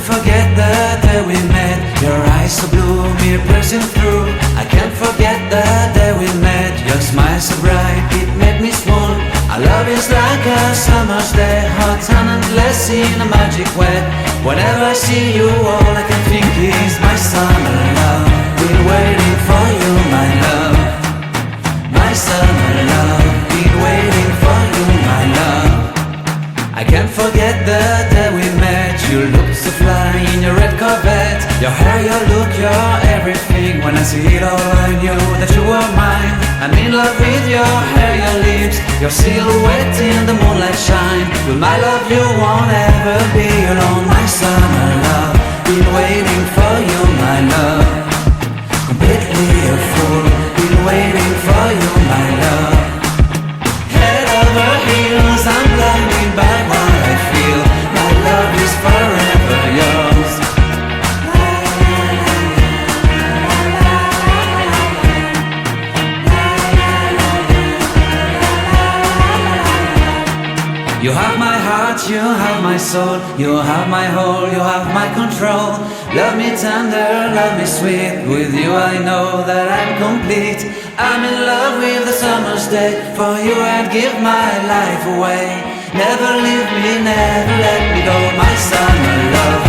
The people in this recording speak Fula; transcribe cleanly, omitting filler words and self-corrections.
Forget the day we met, your eyes so blue, me piercing through. I can't forget the day we met, your smile so bright, it made me swoon. Our love is like a summer's day, hot and endless in a magic way. Whenever I see you, all I can think is my summer love. Been waiting for you, my love. My summer love, been waiting for you, my love. I can't forget the day we met. You looked so fly in your red Corvette. Your hair, your look, your everything. When I see it all, I knew that you were mine. I'm in love with your hair, your lips, your silhouette in the moonlight shine. With my love you won't ever be alone. My summer love, been waiting for you, my love. Completely a fool, been waiting for you, my love. Head over heels, I'm blinded by what I feel. My love is forever yours. You have my heart, you have my soul, you have my whole, you have my control. Love me tender, love me sweet. With you I know that I'm complete. I'm in love with the summer's day. For you I'd give my life away. Never leave me, never let me go. My summer love,